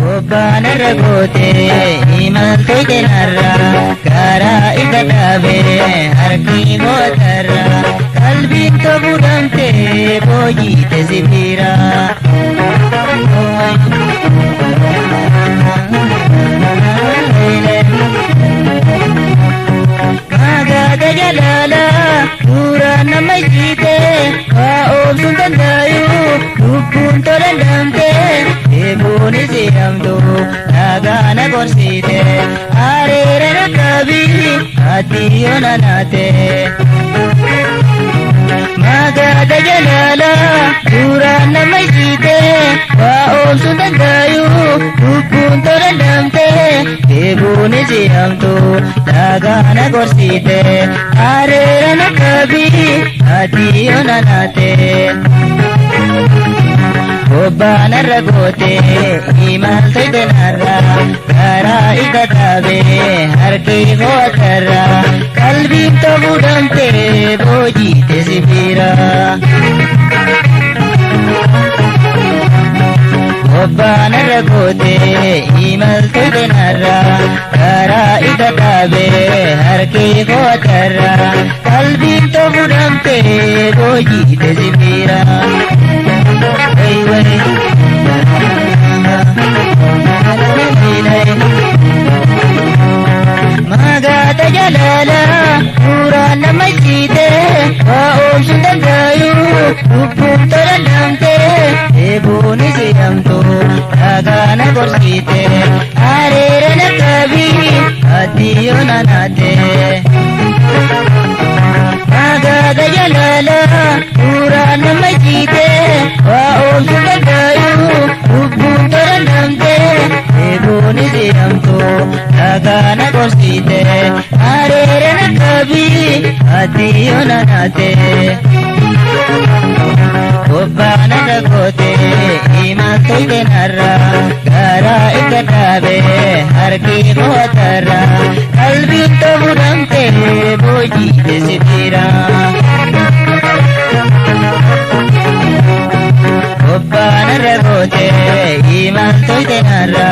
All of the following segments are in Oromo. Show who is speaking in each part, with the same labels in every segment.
Speaker 1: Obbaan ragote imaltoite narra karaa isa dhaabee harki gootarra qalbiin tobudhamte boojiite sibiira. Magada jalala suuraan nama isiite waa oomsuun danda'u lubbuun tolandamte eeguun isi hamtu dhagaana gorsiite areera rakkabii ati yoona naate. Magada jalala suuraan nama isiite waa oomsuun danda'u lubbuun tolandamte eeguun isi hamtu dhagaana gorsiite areera rakkabii ati yoona naate. Obbaan ragote imaltoite narra karaa isa dhaabee harki gootarra qalbiin tobudhamte boojiite sibiira. Obbaan ragote imaltoite narra karaa isa dhaabee harki gootarra qalbiin tobudhamte boojiite sibiira. Magada jalala suuraan nama isiite waa oomsuun danda'u lubbuun tolandamte eeguun isi hamtu dhagaana gorsiite areera nakkabii ati yoona naate. Magada jalala suuraan nama isiite waa oomsuun danda'u lubbuun tolandamte eeguun isi hamtu dhagaana gorsiite areera nakkabii ati yoona naate. Obbaan ragote imaltoite narra karaa isa dhaabee harki gootarra qalbiin tobudhamte boojiite sibiira. Obbaan ragote imaltoite narra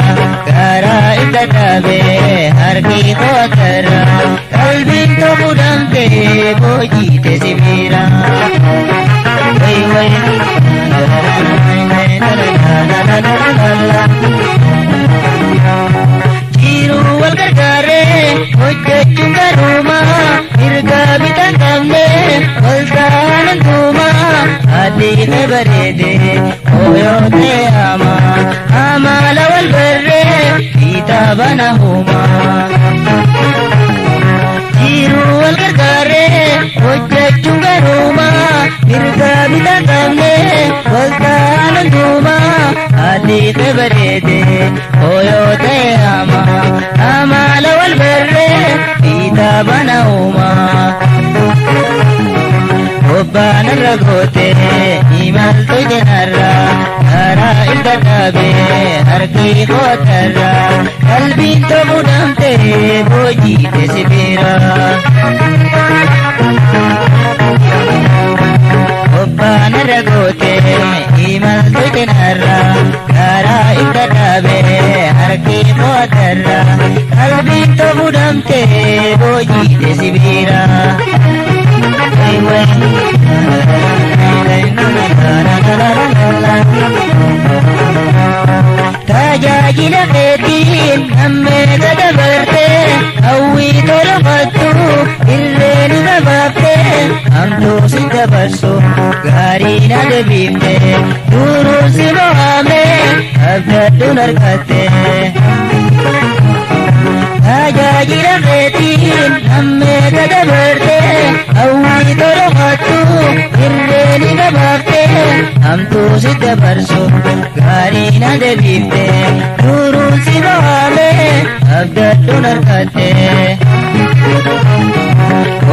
Speaker 1: karaa isa dhaabee harki gootarra qalbiin tobudhamte boojiite sibiira. Jiruu wal gargaaree hojjechuun garuuma mirga bitaan qabne wal taanan tuuma adiine bareede ooyoote ama amala wal barree kitaabana huma. Jiruu wal gargaaree hojjechuun garuuma mirga bitaan qabne wal taanan tuuma adiine bareede ooyoote ama amala wal barree kitaabana huma. Obbaan ragote imaltoite narra karaa isa dhaabee harki gootarra qalbiin tobudhamte boojiite sibiira. Obbaan ragote imaltoite narra karaa isa dhaabee harki gootarra qalbiin tobudhamte boojiite sibiira. Tajaajila keetiin hammeeta dabarte hawwii tolfattu irreen gabaabte hamtuu si dabarsu gaarii na deebifte duruun si mo'ame abdadduun argatte. Tajaajila keetiin hammeeta dabarte hawwii tolfattu irreen gabaabte hamtuu si dabarsu gaarii na deebifte duruun si mo'ame abdadduun argatte.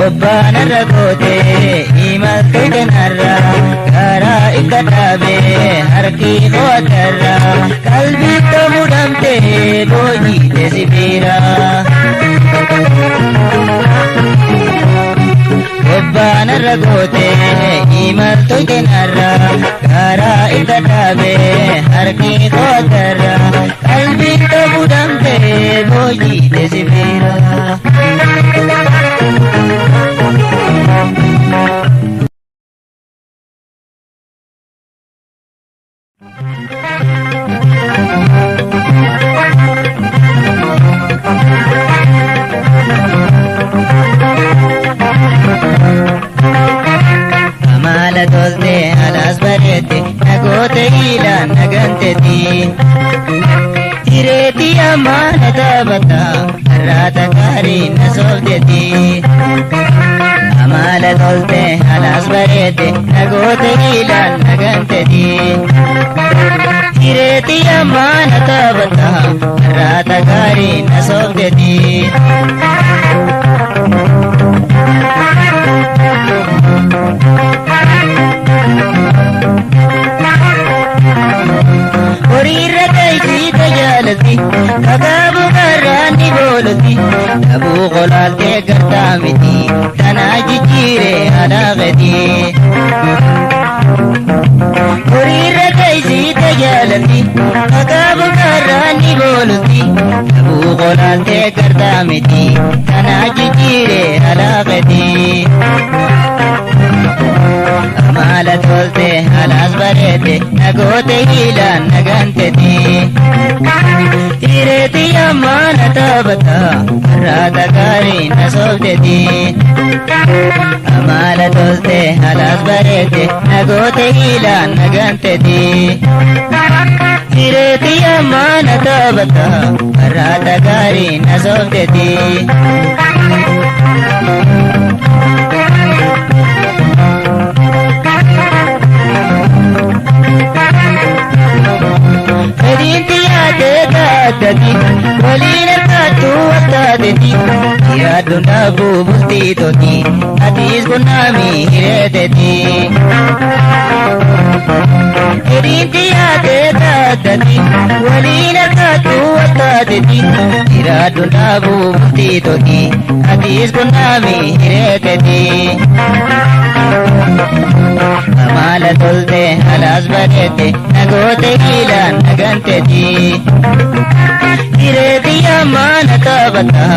Speaker 1: Obbaan ragote imaltoite narra karaa isa dhaabee harki gootarra qalbiin tobudhamte boojiite sibiira. Obbaan ragote imaltoite narra karaa isa dhaabee harki gootarra hojii sibiira. Amala tolte alas barete nagote ila naganteti tireti amala tabata rata kari nasofteti amala tolte alas barete nagote ila naganteti tireti amala tabata rata kari nasofteti Orira kaisi tajalati kagabu karani bolati tabu qolalte gartamiti tanaji jire alagati Orira kaisi tajalati kagabu karani bolati tabu qolalte gartamiti tanaji jire alagati Amala tolte alas barete nagote ila naganteti tireti amana tabata rata kari nasofteti Amala tolte alas barete nagote ila naganteti tireti amana tabata rata kari nasofteti Dadi walina katu watadeti yadu nabu bulti toti hadis gunami hiredeti Erinti ade dadi walina katu watadeti yadu nabu bulti toti hadis gunami hiredeti Amala tolte alas barete nagote ila naganteti tireti amana tabata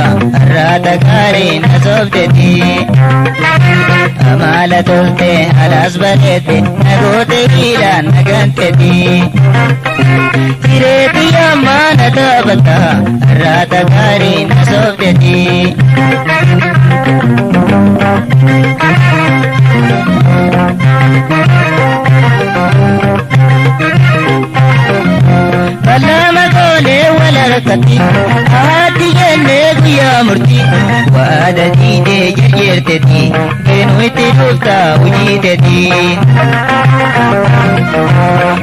Speaker 1: rata kari nasofteti Amala tolte alas barete nagote ila naganteti tireti amana tabata rata kari nasofteti Balama kone walarakati Ati jenne guya murti Wada dide jirjirteti Benu iti lufta ujiteti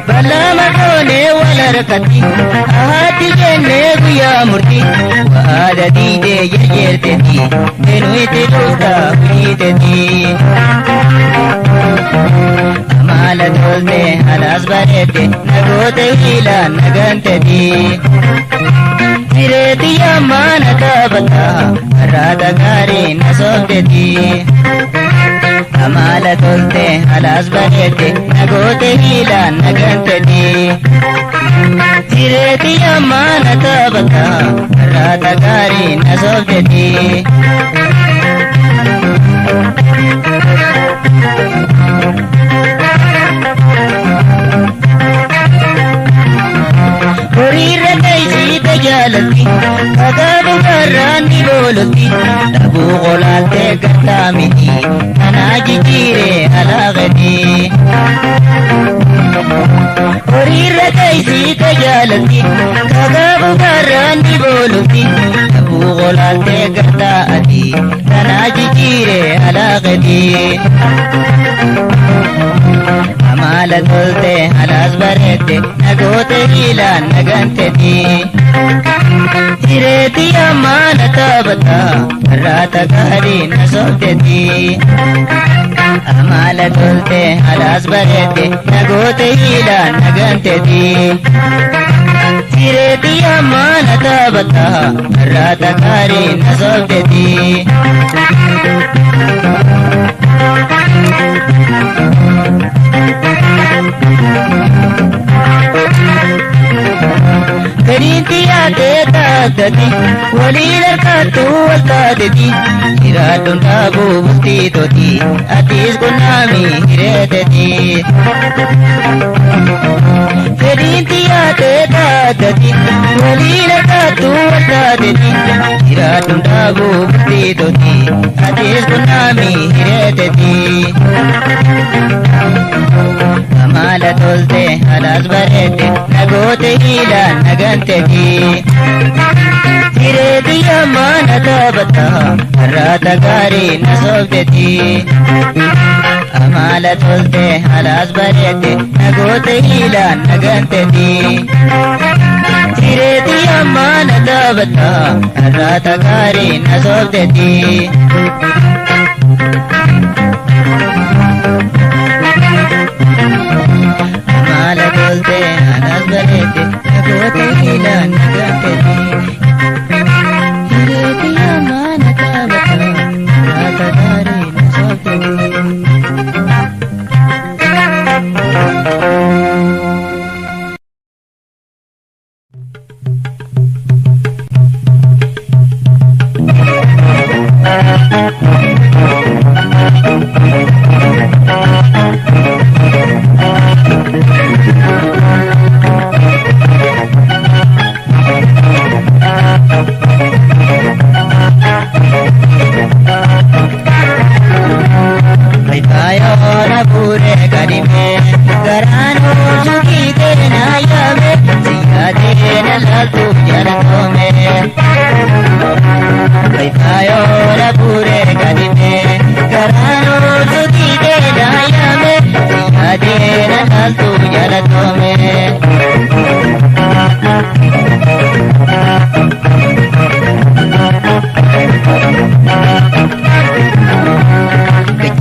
Speaker 1: Balama kone walarakati Ati jenne guya murti Wada dide jirjirteti Benu iti lufta ujiteti Amala tolte alas barete nagote ila naganteti tireti amana tabata rata kari nasofteti Amala tolte alas barete nagote ila naganteti tireti amana tabata rata kari nasofteti Orira kaisi tajalati kagabu karani bolati tabu qolalte gartamiti tanaji jire alagati Orira kaisi tajalati kagabu karani bolati tabu qolalte gartaati tanaji jire alagati Amala tolte alas barete nagote ila naganteti tireti amana tabata rata kari nasofteti Amala tolte alas barete nagote ila naganteti tireti amana tabata rata kari nasofteti Ferintiyaate taatati waliin harkattu waltaateti jiraadduun dhaabuu bultiitoti atis qunnaami hireeteti. Ferintiyaate taatati waliin harkattu waltaateti jiraadduun dhaabuu bultiitoti atis qunnaami hireeteti. Amala tolte halas barete nagote hila naganteti Tireti yamana tabata harata gari nasobteti Amala tolte halas barete nagote hila naganteti Tireti yamana tabata harata gari nasobteti Amala tolte halas barete nagote hila naganteti Tireti yamana tabata harata gari nasobteti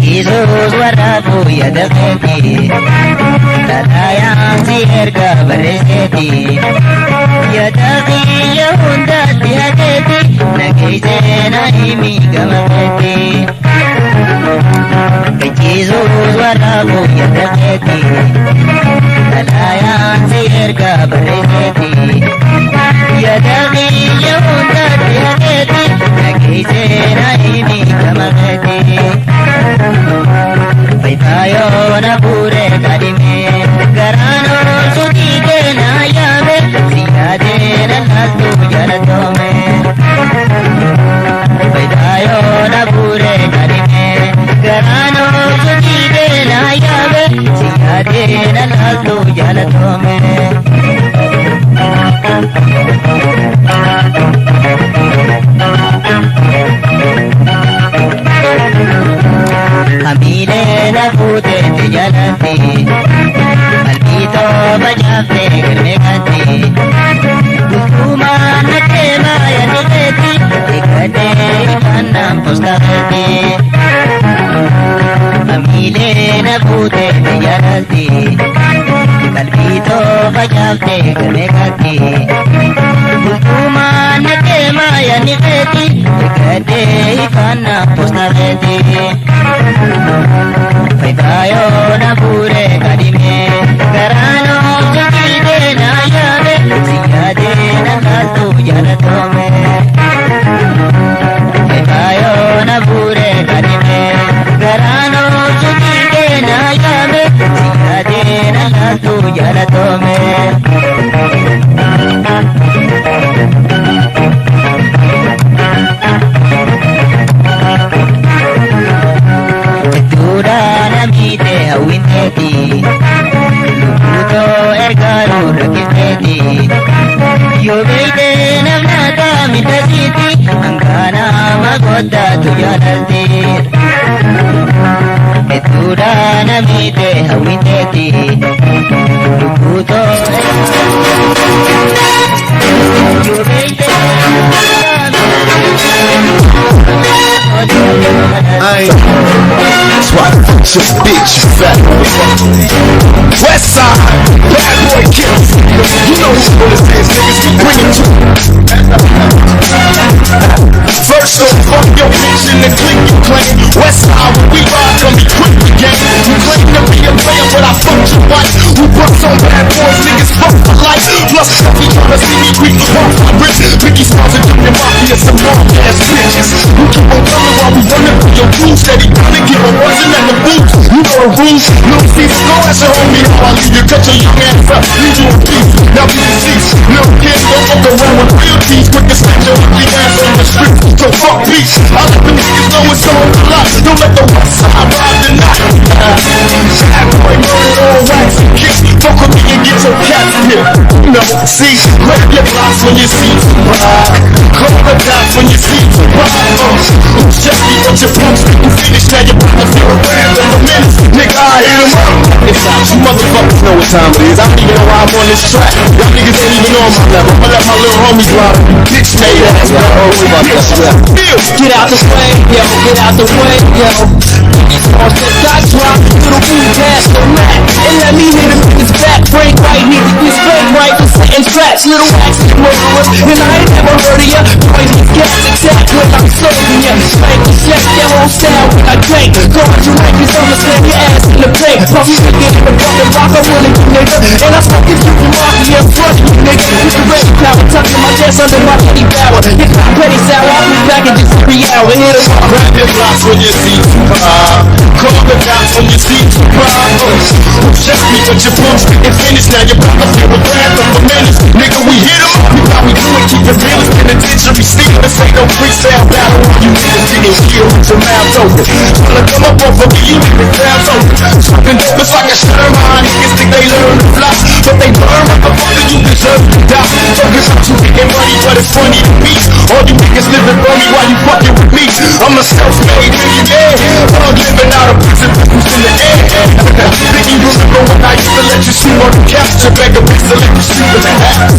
Speaker 1: Jesus warabu yadafeti Tadayang si erga bareseti Yadafi yahunda tiyadeti Nagise na imi gamafeti Jesus warabu yadafeti Tadayang si erga bareseti Yadafi yahunda tiyadeti Nagise na imi gamafeti Tayo na pure kadime garano sudi ke na yame siyade na lastu jalato me Tayo na pure kadime garano sudi ke na yame siyade na lastu jalato me Hamile na fute te jalati Albito bajafte garme ganti Dukuma na tema ya nileti Ikade ikanam postahati Hamile na fute te jalati Albito bajafte garme ganti Dukuma na tema ya nileti Ikade ikanam postahati Tayo na pure kadime garano sukide na yame siyade na lastu jalato me Tayo na pure kadime garano sukide na yame siyade na lastu jalato me hawineti lubuto ergaru rakifeti yobeite namnata mitasiti angana magoda tuyalalti etura namite hawineti lubuto yobeite
Speaker 2: That's why I fuck your bitch, you fat Westside, bad boy killers. You know who bullets is, niggas, we bring it to First off, fuck your bitch in the clique you claim. Westside, when we ride, gonna be quick to game. You claim to be a player, but I fucked your wife. Who bucks on bad boys, niggas fuck for life. Plus, if you tryna see me weak, off my wrist. Biggie Smalls and Junior Mafia, some long-ass bitches. You keep on coming while we running for your rules. Steady gonna keep on buzzing at the booth. You know the rules, no seats, go ask your homie how I leave you. Cut your young ass up, leave you in peace. Now be deceased, little kids don't fuck around with real teeth. Quick to snatch your ugly ass on the street. So fuck peace, I let the niggas know it's on the lot. Don't let the west side ride the night. Bad boy, murder on wax and kick. Fuck with me and get your cats hit. No, see, grab your blocks when you see Tupac. Call the dots when you see Tupac. Check me what your pumps. You finish now, you're about to feel a rap in a minute. Nigga, I hit him up. It's out, you motherfuckers know what time it is. I don't even know why I'm on this track. Y'all niggas ain't even on my level. I'ma let my little homie drop. Bitch made ass, y'all don't worry about that shit.
Speaker 3: Get out the way, yo, get out the way, yo. All that got dropped, little food past the mat. And let me hit him in his back, break right, hit this break right, for setting traps, little accident murderers. And I ain't never heard of ya, point these gas attack when I'm serving ya. Spank the check, that whole style when I drink. Guard your records, I'ma slam your ass in the plate. Puffy to get in the fucking rock, I'm willing to nigga. And I smoke this you from Mafia in front of you, nigga. With the red power, tucking my chest under my petty power. It's not petty sour, I'll be back in just 3 hours. Hit him up.
Speaker 2: Grab your blocks when you see Tupac. Call the dots when you see Tupac. Check me with your pumps and finish now. You're about to feel a brand of a menace. Nigga, we hit 'em up. How we do it, keep it real. It's penitentiary steel. This ain't no freestyle battle. You niggas getting killed with your mouth open. Tryna come up off of me, you niggas mouth open. Smoking dope, it's like a Sherman. Niggas think they learn to fly, but they burn. Motherfucker, you deserve to die. Focus on you getting money, but it's funny to me. All you niggas living for me while you fucking with me. I'm a self-made millionaire. I'm living out of prison, who's in the air. Think you remember when I used to let you sleep on the couch? To beg a bitch to let you sleep in the house.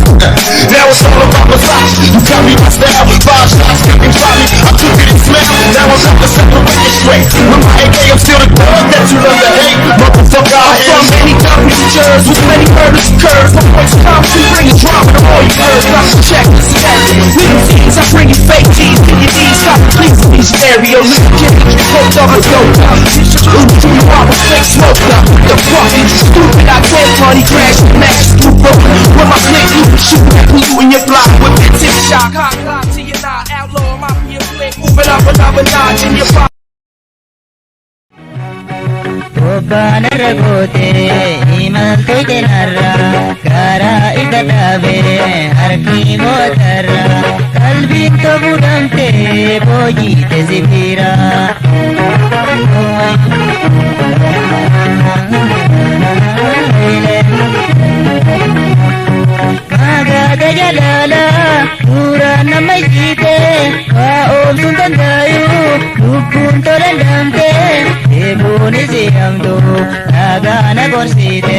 Speaker 2: Now it's all about massage. You tell me my style, 5 shots, you can try me. I took it and smell. Now I'm about to separate it straight. With my AK, I'm still the dog that you love to hate. Motherfucker, I am.
Speaker 3: From many futures with many murders occurs. My voice comes to bring you drama to all you heard. Got to check this set. Little things, I bring you fake G's. Get your D's, stop the police in these stereo. Little kid, get you hooked up with dope. Teach you to you all with fake smoke up. The fuck is you stupid? I can't money crash, match, you broken. With my click, you can shoot at you in your block. With that tip shock, hot clock to your knot. Outlaw, mafia flick, moving up another notch in your body.
Speaker 1: ಒಬ್ಬನರ ಗೋತೆ ಹಿಮಂತೈತೆ ನರ ಕರ ಇದ್ದವೆ ಹರಕಿ ಮೋತರ ಕಲ್ವಿ ತಬುಡಂತೆ ಬೋಯಿತೆ ಸಿಬಿರ ಮಗದ ಜಲಾಲ ಪೂರ ನಮ್ಮೈತೆ ಓಂ ಸುಂದರಾಯು ಹುಕ್ಕುಂ ತೊರಂತೆ Eboni siyamdo nagana korsite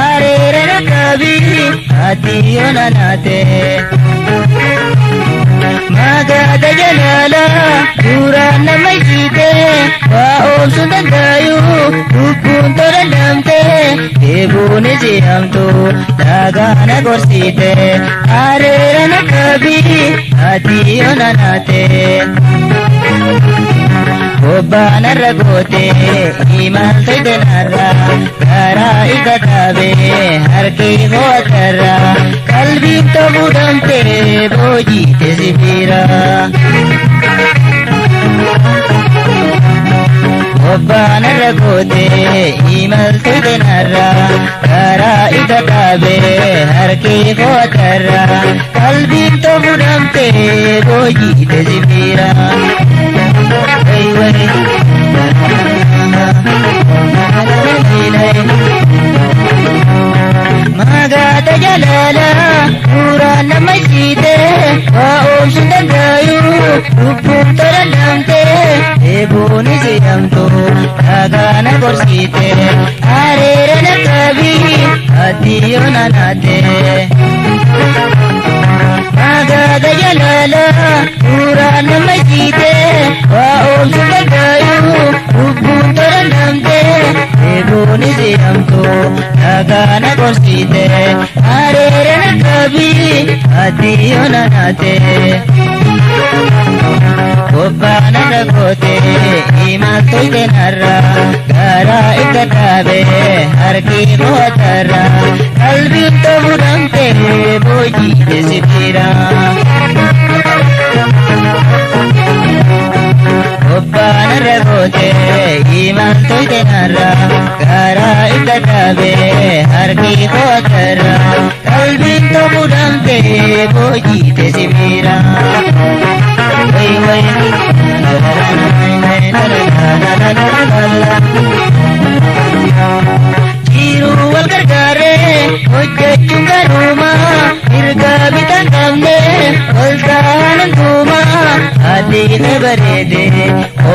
Speaker 1: arerana kabi atiyo nanate magada jalala purana maisite wa om sundandayu hukun torandamte eboni siyamdo nagana korsite arerana kabi atiyo nanate ಒಬ್ಬನರ ಗೋತೆ ಹಿಮಂತೈತೆ ನರ ಕರ ಇದ್ದವೆ ಹರಕೆ ಹೋತರ ಕಲ್ವಿ ತಬುಡಂತೆ ಬೋಜಿತೆ ಸಿಬಿರ ಒಬ್ಬನರ ಗೋತೆ ಹಿಮಂತೈತೆ ನರ ಕರ ಇದ್ದವೆ ಹರಕೆ ಹೋತರ ಕಲ್ವಿ ತಬುಡಂತೆ ಬೋಜಿತೆ ಸಿಬಿರ Magada jalala pura namasite wa om sundandayu hukum torandamte eboni siyamto agana korsite arerana kabi atiyo nanate Magada jalala pura namasite wa om sundandayu hukum torandamte eboni siyamto agana korsite arerana kabi atiyo nanate Obbaana dhagoote imaltu itinarra garaa itti dhaabe harki mootarra qalbiin ta'uudhamte boojiite sibiira. Obbaana dhagoote imaltu itinarra garaa itti dhaabe harki mootarra qalbiin ta'uudhamte boojiite sibiira. Jiru wal gargaare hojjechuun garuuma mirga bitaan qabne wal taanan tuuma adiine bareede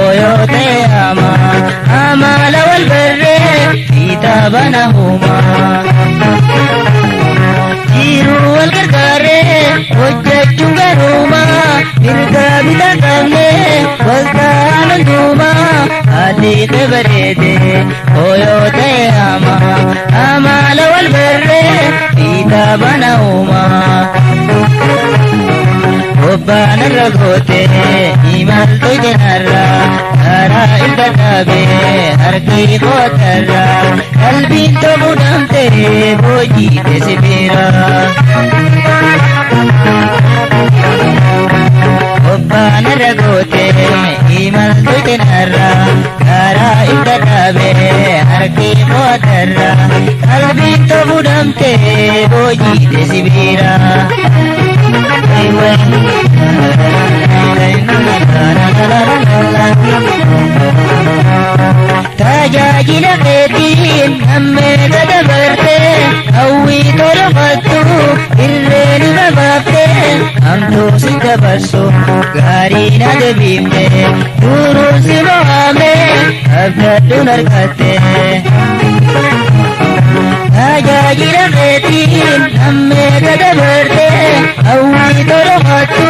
Speaker 1: ooyoo ta'e amala wal barre fiixaa bana huuma. Jiru wal gargaare hojjechuun garuuma mirga bitaan qabne wal taanan tuuma adiine bareede ooyoo ta'e amala wal barre fiixaa bana huuma. Obbaana dhagoote imaltu itinarra garaa itti dhaabe harki mootarra qalbiin ta'uudhamte boojiite sibiira. Obbaana dhagoote imaltu itinarra garaa itti dhaabe harki mootarra qalbiin ta'uudhamte boojiite sibiira. Tajaajila keetiin hammeeta dabarte hawwii tolfattu irree ni babaafte hamtuu si dabarsu gaarii na deebifte duruun si mo'ame abdadduun harkatte. Tajaajila keetiin hammeeta dabarte hawwii tolfattu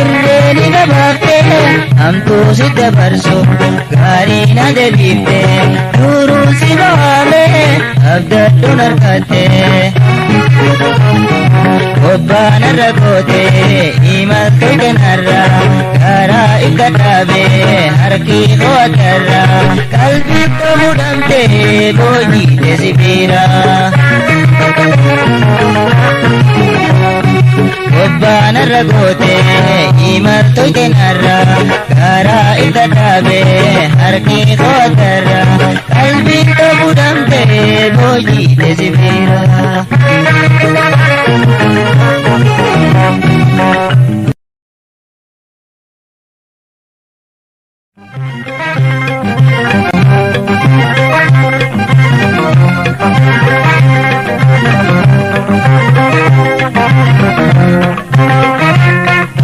Speaker 1: irree ni babaafte hamtuu si dabarsu gaarii na deebifte duruun si mo'ame abdadduun harkatte. Obbaana dhagoote imaltu itinarra garaa itti dhaabe harki mootarra qalbii ta'uudhamte boojiite sibiira. Obbaana dhagoote imaltu itinarra garaa itti dhaabe harki mootarra qalbii ta'uudhamte boojiite sibiira.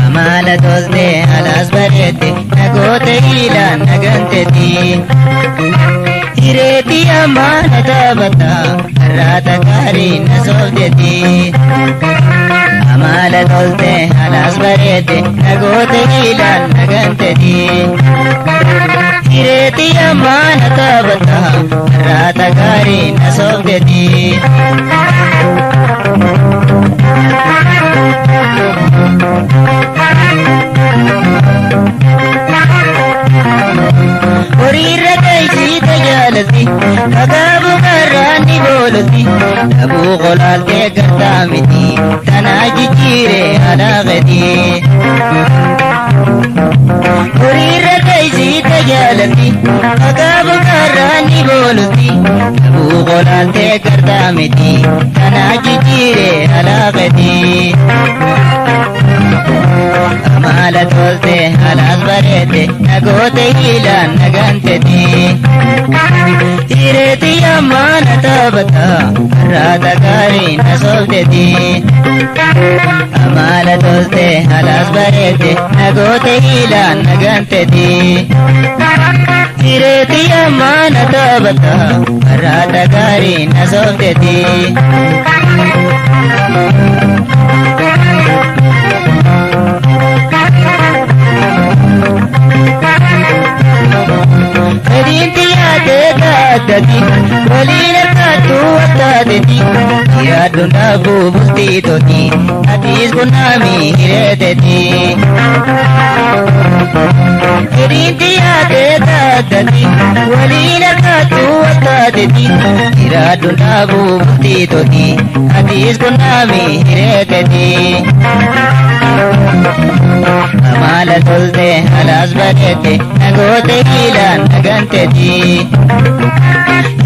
Speaker 1: Amala tolte alas bareete nagoota ilaan naganteti hireeti amala taphata har'aata gaarii na soofdeti. Amala tolte alas bareete nagoota ilaan naganteti hireeti amala taphata har'aata gaarii na soofdeti. Horiirra keeysii tajaalati kakaabu karraanni booloti dhabuu qolaaltee gartaa miti tanaa jijjiire alaaqati. Horiirra keeysii tajaalati kakaabu karraanni booloti dhabuu qolaaltee gartaa miti tanaa jijjiire alaaqati. Amala tolte alas bareete nagoota ilaan naganteti hireeti amala taphata har'aata gaarii na soofdeti. Amala tolte alas bareete nagoota ilaan naganteti hireeti amala taphata har'aata gaarii na soofdeti. addati waliin harkaattuu attaateti yaaddoon dhaabuu bultii tooti atiis kunami hireteti Erinti ate tatati walina katu watadeti Iradu nabu bukti toti Hadis kunami hireteti Amala tolte halas barete Nagote hilan naganteti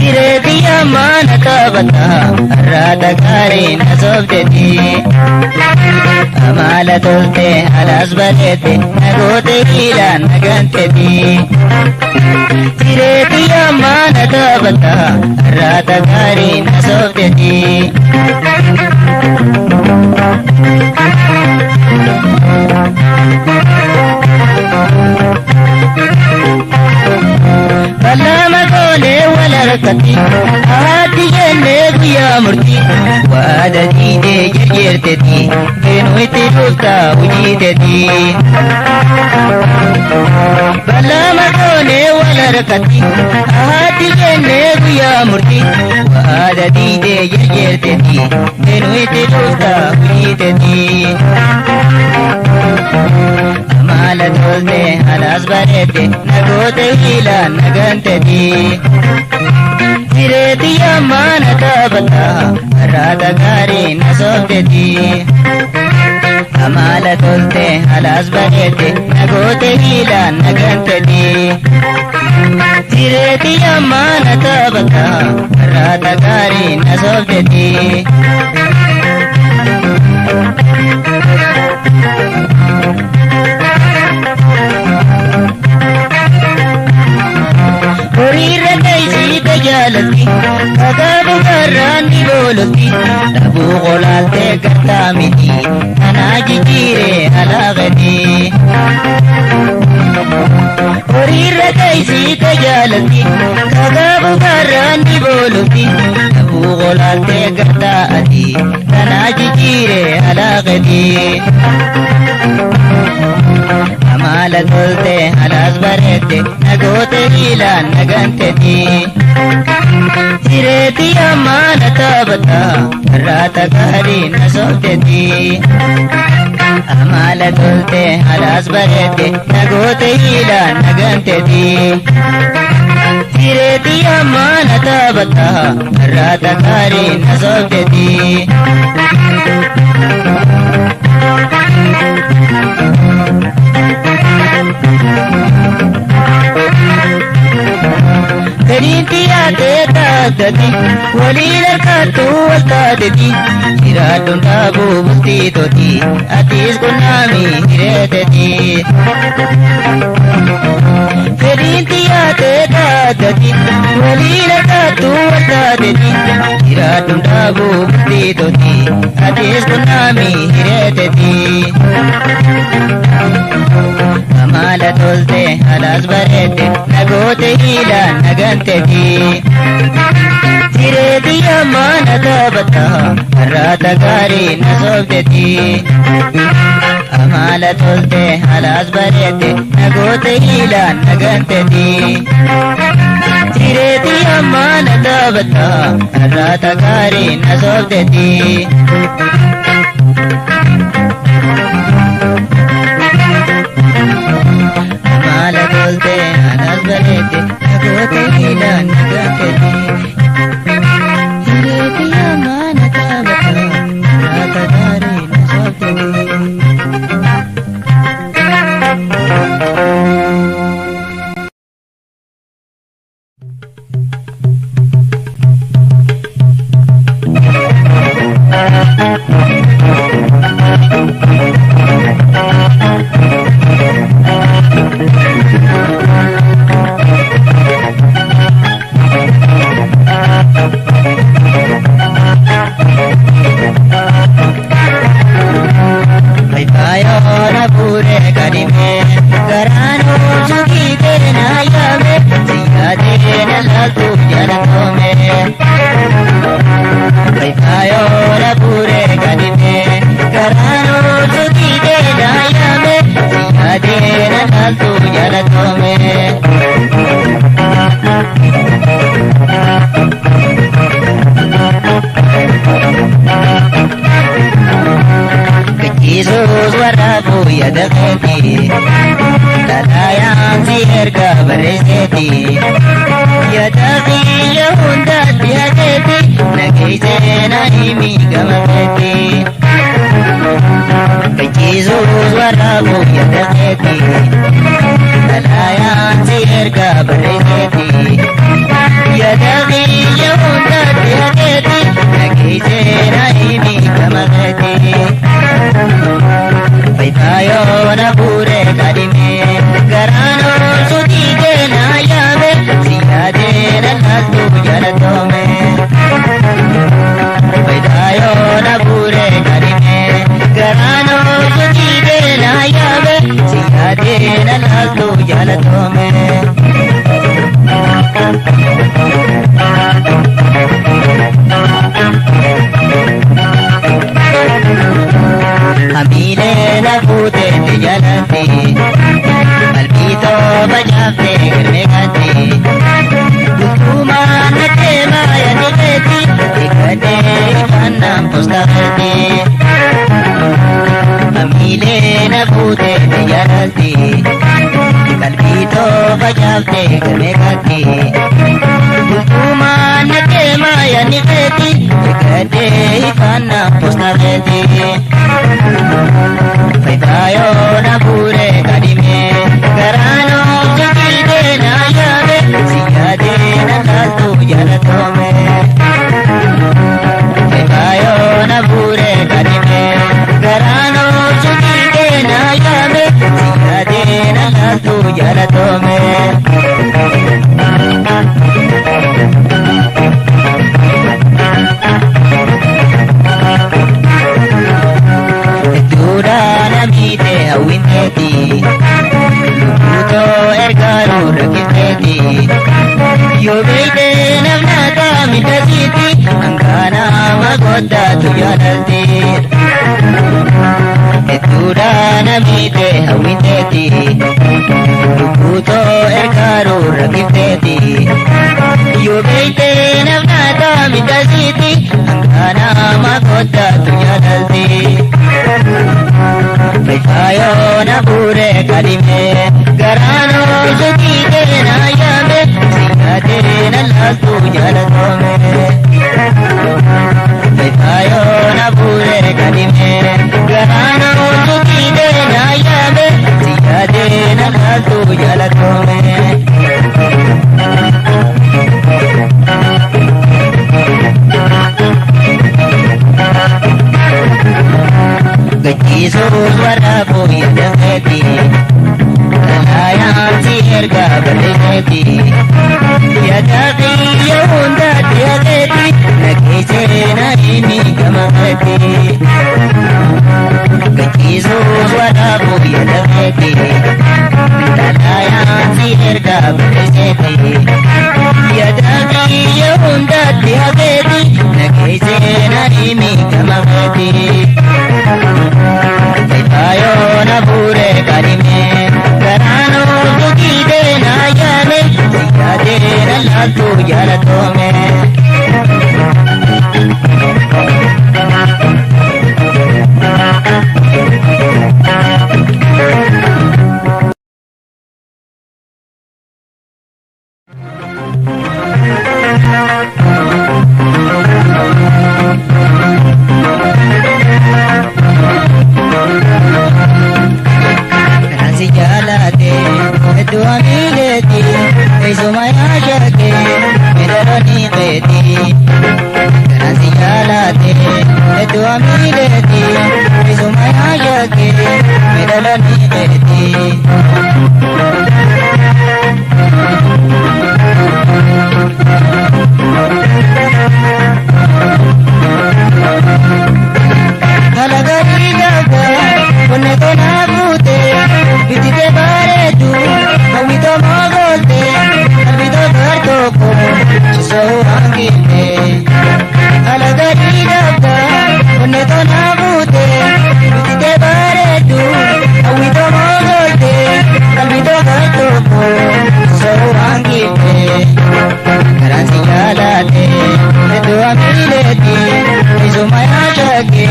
Speaker 1: Hireti amana tabata Arrata kari nasobteti Amala tolte halas barete Nagote hilan naganteti Hireti amana tabata Arrata kari nasobteti Balama kone walarkati Ahati jenne guya murti Wada dide jirjirteti Benu iti lufta ujiteti Balama kone walarkati Ahati jenne guya murti Wada dide jirjirteti Benu iti lufta ujiteti Amala tolte halas barete Nagote hila naganteti Hireti amana tabata Rata gari nasobteti Amala tolte halas barete Nagote hila naganteti Hireti amana tabata Rata gari nasobteti Horiirra keeysi tajaalatti Kakaatu garraanni boolotti Dhabuu qolaaltee gartaa miti Kanaa jijjiiree alaaqati Horiirra keeysi tajaalatti Kakaatu garraanni boolotti Dhabuu qolaaltee gartaa ati Kanaa jijjiiree alaaqati Amala tolte halas barete Nagote hilan naganteti Hireti amana tabata Rata gari nasobteti Amala tolte halas barete Nagote hilan naganteti Hireti amana tabata Rata gari nasobteti Erinti ate tatati walila katu waltadeti Iradun tabu bukti toti Atis kunami hireteti Erinti ate tatati walila katu waltadeti Iradun tabu bukti toti Atis kunami hireteti Amala tolte halas barete Nagote hila naganteti Hireti amana tabata Rata gari nasobteti Amala tolte halas barete Nagote hila naganteti Hireti amana tabata Rata gari nasobteti Amala tolte halas barete Nagote hila naganteti Hireti amana tabata Rata gari nasobteti Pure gadime, karano Jesus warabu yadaketi Talayang si erga bereseti Yadaki yahunda tiyadeti Nagise na imi gamaketi Jesus warabu yadaketi Talayang si erga bereseti Yadaki yahunda tiyadeti Nagise na imi gamaketi Baitayo na pure kadime Garano sudi ke na yabe Siyade na lastu jalatome Baitayo na pure kadime Garano sudi ke na yabe Siyade na lastu jalatome Hamile na pute te jalante Palpito bajate girme gante Kutuma na te maya nileti Ikate ikanam pustakate Hamile na pute te jalante Palpito bajate girme gante Kutuma na te maya nileti Ikate ikanam pustakate Baitayo na pure kadime Garano sujide na yabe Siyade na lastu jalatome Baitayo na pure kadime Garano sujide na yabe Siyade na lastu jalatome Namite hawinteti Luputo ergaru rakiteti Yo beite namnata mitasiti Angkana magoda tujalalti Etura namite hawinteti Luputo ergaru rakiteti Yo beite namnata mitasiti Angkana magoda tujalalti Baitayo na pure kadime Garano sujide na yabe Siyade na lastu jalatome Baitayo na pure kadime Garano sujide na yabe Siyade na lastu jalatome Jesus warabu yadaketi Talayang si erga bereseti Yadaki yahunda tiyadeti Nagise na imi gamaketi Jesus warabu yadaketi Talayang si erga bereseti Yadaki yahunda tiyadeti Nagise na imi gamaketi Baitayo na pure kadime Garano sujide na yabe Siyade na lastu jalatome Dua mileti, esumaya jake, medaloni beti. Nasi jalate, dua mileti, esumaya jake, medaloni beti. Halagari jaga, punne to na bute, bitite bare tu. Amito magolte, amito garto ko, so angite. Alagari dabda, onne to na bute, bitite bare tu. Amito magolte, amito garto ko, so angite. Karansi jalate, edo amileti, isumaya shake,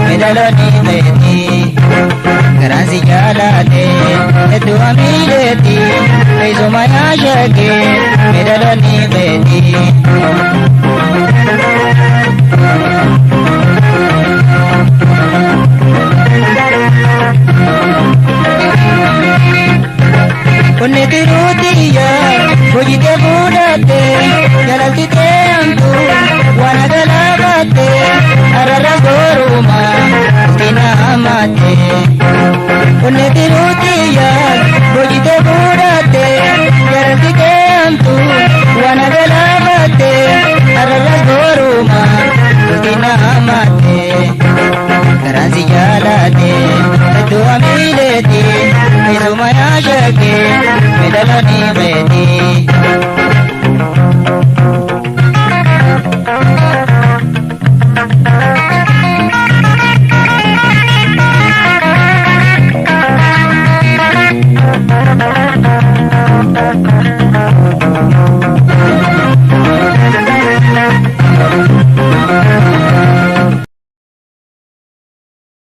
Speaker 1: medaloni beti. Garansi jalate etu amileti Kaiso maya shake medalani beti Kunne tirutiya hojite budate Jalaltite antu wana galabate Arara goruma tina amate Kunne tirutiya hojite budate Jalaltite antu wana galabate Arara goruma tina amate Garansi jalate etu amileti Kaiso maya shake medalani beti